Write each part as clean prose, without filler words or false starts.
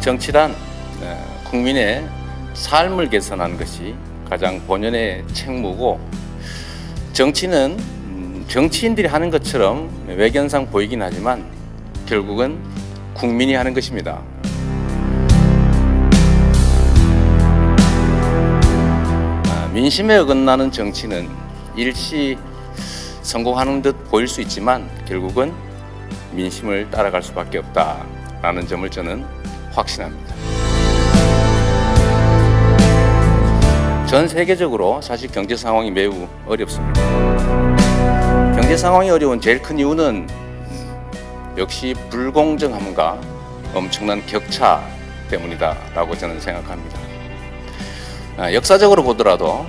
정치란 국민의 삶을 개선하는 것이 가장 본연의 책무고, 정치는 정치인들이 하는 것처럼 외견상 보이긴 하지만 결국은 국민이 하는 것입니다. 민심에 어긋나는 정치는 일시 성공하는 듯 보일 수 있지만 결국은 민심을 따라갈 수밖에 없다라는 점을 저는 확신합니다. 전 세계적으로 사실 경제 상황이 매우 어렵습니다. 경제 상황이 어려운 제일 큰 이유는 역시 불공정함과 엄청난 격차 때문이다라고 저는 생각합니다. 역사적으로 보더라도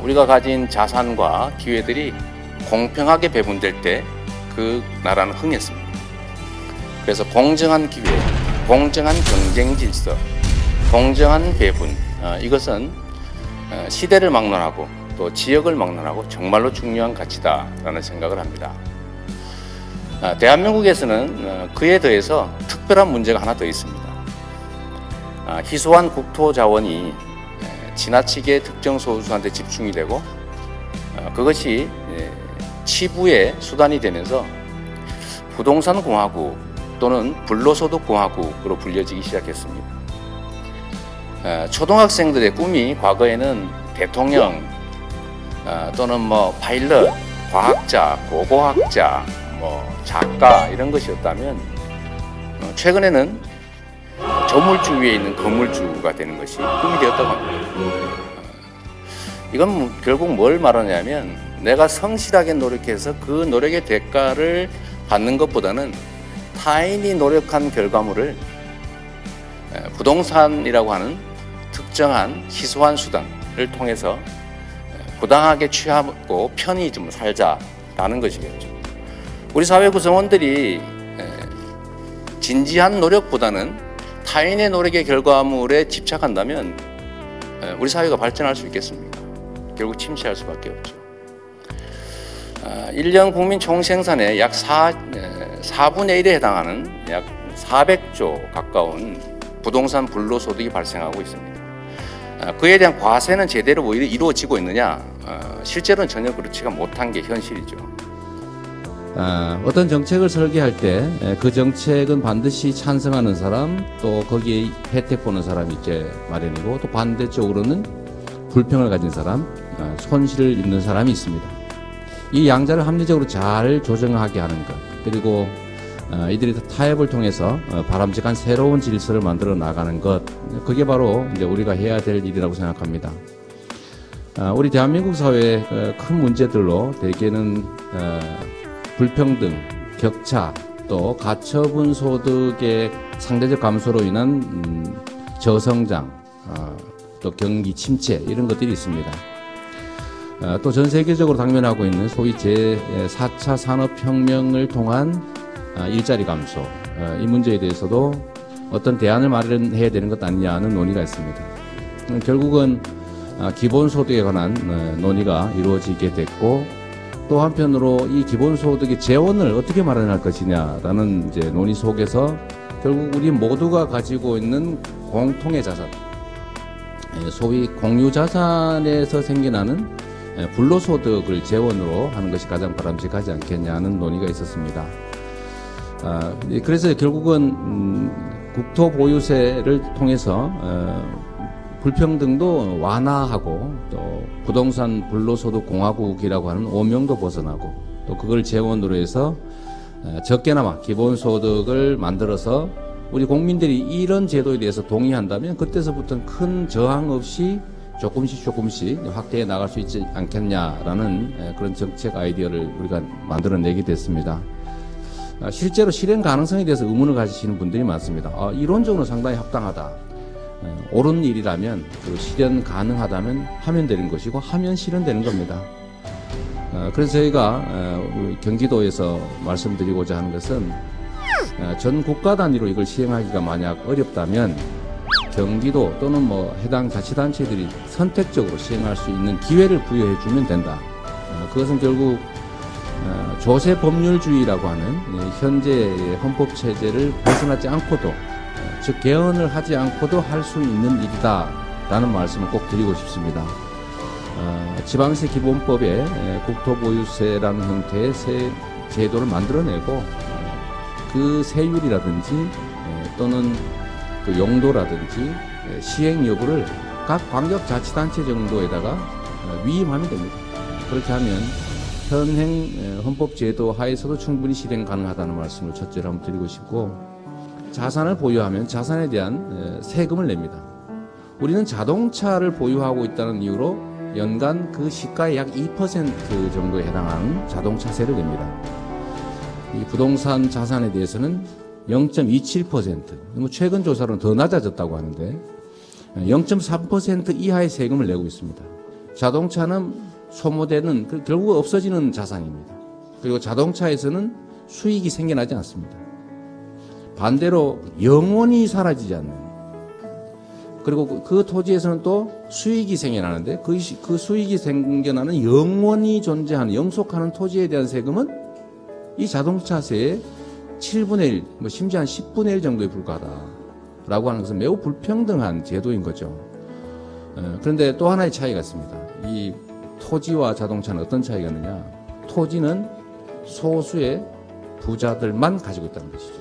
우리가 가진 자산과 기회들이 공평하게 배분될 때 그 나라는 흥했습니다. 그래서 공정한 기회, 공정한 경쟁 질서, 공정한 배분, 이것은 시대를 막론하고 또 지역을 막론하고 정말로 중요한 가치다라는 생각을 합니다. 대한민국에서는 그에 더해서 특별한 문제가 하나 더 있습니다. 희소한 국토 자원이 지나치게 특정 소수한테 집중이 되고 그것이 치부의 수단이 되면서 부동산 공화국 또는 불로소득 공화국으로 불려지기 시작했습니다. 초등학생들의 꿈이 과거에는 대통령 또는 파일럿, 과학자, 고고학자, 작가 이런 것이었다면 최근에는 저물주 위에 있는 건물주가 되는 것이 꿈이 되었다고 합니다. 이건 결국 뭘 말하냐면 내가 성실하게 노력해서 그 노력의 대가를 받는 것보다는 타인이 노력한 결과물을 부동산이라고 하는 특정한 희소한 수단을 통해서 부당하게 취하고 편히 좀 살자라는 것이겠죠. 우리 사회 구성원들이 진지한 노력보다는 타인의 노력의 결과물에 집착한다면 우리 사회가 발전할 수 있겠습니까? 결국 침체할 수밖에 없죠. 1년 국민 총생산의 약 4분의 1에 해당하는 약 400조 가까운 부동산 불로소득이 발생하고 있습니다. 그에 대한 과세는 제대로 이루어지고 있느냐? 실제로는 전혀 그렇지가 못한 게 현실이죠. 어떤 정책을 설계할 때 그 정책은 반드시 찬성하는 사람, 또 거기에 혜택 보는 사람이 있게 마련이고, 또 반대쪽으로는 불평을 가진 사람, 손실을 입는 사람이 있습니다. 이 양자를 합리적으로 잘 조정하게 하는 것, 그리고 이들이 타협을 통해서 바람직한 새로운 질서를 만들어 나가는 것, 그게 바로 이제 우리가 해야 될 일이라고 생각합니다. 우리 대한민국 사회의 큰 문제들로 대개는 불평등, 격차, 또 가처분 소득의 상대적 감소로 인한 저성장, 또 경기 침체 이런 것들이 있습니다. 또 전 세계적으로 당면하고 있는 소위 제4차 산업혁명을 통한 일자리 감소, 이 문제에 대해서도 어떤 대안을 마련해야 되는 것 아니냐는 논의가 있습니다. 결국은 기본소득에 관한 논의가 이루어지게 됐고, 또 한편으로 이 기본소득의 재원을 어떻게 마련할 것이냐라는 이제 논의 속에서 결국 우리 모두가 가지고 있는 공통의 자산, 소위 공유자산에서 생겨나는 불로소득을 재원으로 하는 것이 가장 바람직하지 않겠냐는 논의가 있었습니다. 그래서 결국은 국토 보유세를 통해서 불평등도 완화하고, 또 부동산 불로소득 공화국이라고 하는 오명도 벗어나고, 또 그걸 재원으로 해서 적게나마 기본소득을 만들어서 우리 국민들이 이런 제도에 대해서 동의한다면 그때서부터는 큰 저항 없이 조금씩 확대해 나갈 수 있지 않겠냐라는 그런 정책 아이디어를 우리가 만들어내게 됐습니다. 실제로 실행 가능성에 대해서 의문을 가지시는 분들이 많습니다. 이론적으로 상당히 합당하다, 옳은 일이라면, 그리고 실현 가능하다면 하면 되는 것이고, 하면 실현되는 겁니다. 그래서 저희가 경기도에서 말씀드리고자 하는 것은 전 국가 단위로 이걸 시행하기가 만약 어렵다면 경기도 또는 해당 자치단체들이 선택적으로 시행할 수 있는 기회를 부여해 주면 된다. 그것은 결국 조세 법률주의라고 하는 현재의 헌법 체제를 벗어나지 않고도 즉 개헌을 하지 않고도 할 수 있는 일이다라는 말씀을 꼭 드리고 싶습니다. 지방세 기본법에 국토보유세라는 형태의 세 제도를 만들어내고 그 세율이라든지 또는 그 용도라든지 시행 여부를 각 광역자치단체 정도에다가 위임하면 됩니다. 그렇게 하면 현행 헌법제도 하에서도 충분히 실행 가능하다는 말씀을 첫째로 한번 드리고 싶고, 자산을 보유하면 자산에 대한 세금을 냅니다. 우리는 자동차를 보유하고 있다는 이유로 연간 그 시가의 약 2% 정도에 해당하는 자동차세를 냅니다. 이 부동산 자산에 대해서는 0.27%, 최근 조사로는 더 낮아졌다고 하는데 0.3% 이하의 세금을 내고 있습니다. 자동차는 소모되는, 결국 없어지는 자산입니다. 그리고 자동차에서는 수익이 생겨나지 않습니다. 반대로 영원히 사라지지 않는, 그리고 그 토지에서는 또 수익이 생겨나는데 그 수익이 생겨나는 영원히 존재하는, 영속하는 토지에 대한 세금은 이 자동차세의 7분의 1, 심지어 한 10분의 1 정도에 불과하다라고 하는 것은 매우 불평등한 제도인 거죠. 그런데 또 하나의 차이가 있습니다. 이 토지와 자동차는 어떤 차이가 있느냐? 토지는 소수의 부자들만 가지고 있다는 것이죠.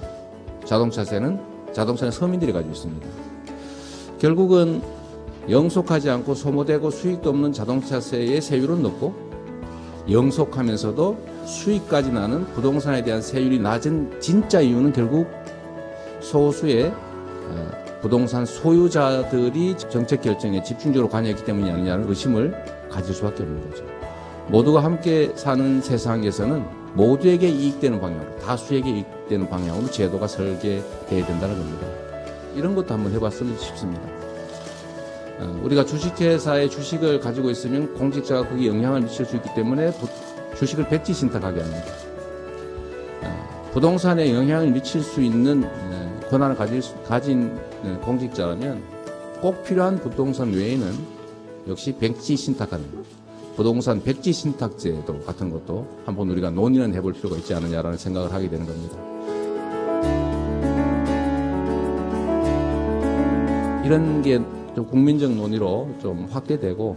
자동차는 서민들이 가지고 있습니다. 결국은 영속하지 않고 소모되고 수익도 없는 자동차세의 세율은 높고, 영속하면서도 수익까지 나는 부동산에 대한 세율이 낮은 진짜 이유는 결국 소수의 부동산 소유자들이 정책 결정에 집중적으로 관여했기 때문이 아니냐는 의심을 가질 수밖에 없는 거죠. 모두가 함께 사는 세상에서는 모두에게 이익되는 방향으로, 다수에게 이익되는 방향으로 제도가 설계되어야 된다는 겁니다. 이런 것도 한번 해봤으면 싶습니다. 우리가 주식회사의 주식을 가지고 있으면 공직자가 거기에 영향을 미칠 수 있기 때문에 주식을 백지 신탁하게 합니다. 부동산에 영향을 미칠 수 있는 권한을 가진 공직자라면 꼭 필요한 부동산 외에는 역시 백지 신탁하는 부동산 백지 신탁제도 같은 것도 한번 우리가 논의는 해볼 필요가 있지 않느냐라는 생각을 하게 되는 겁니다. 이런 게 좀 국민적 논의로 좀 확대되고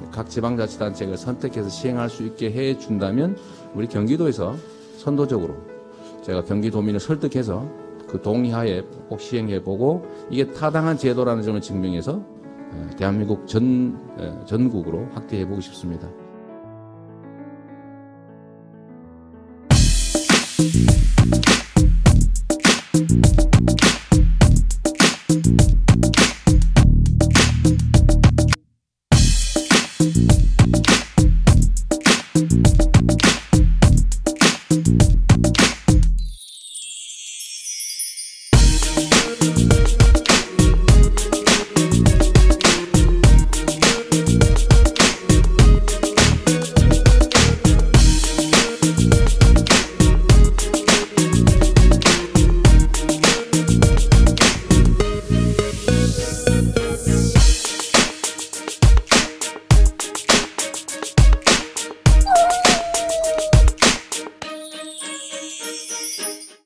각 지방자치단체가 선택해서 시행할 수 있게 해준다면 우리 경기도에서 선도적으로 제가 경기도민을 설득해서 그 동의하에 꼭 시행해보고 이게 타당한 제도라는 점을 증명해서 대한민국 전국으로 확대해보고 싶습니다.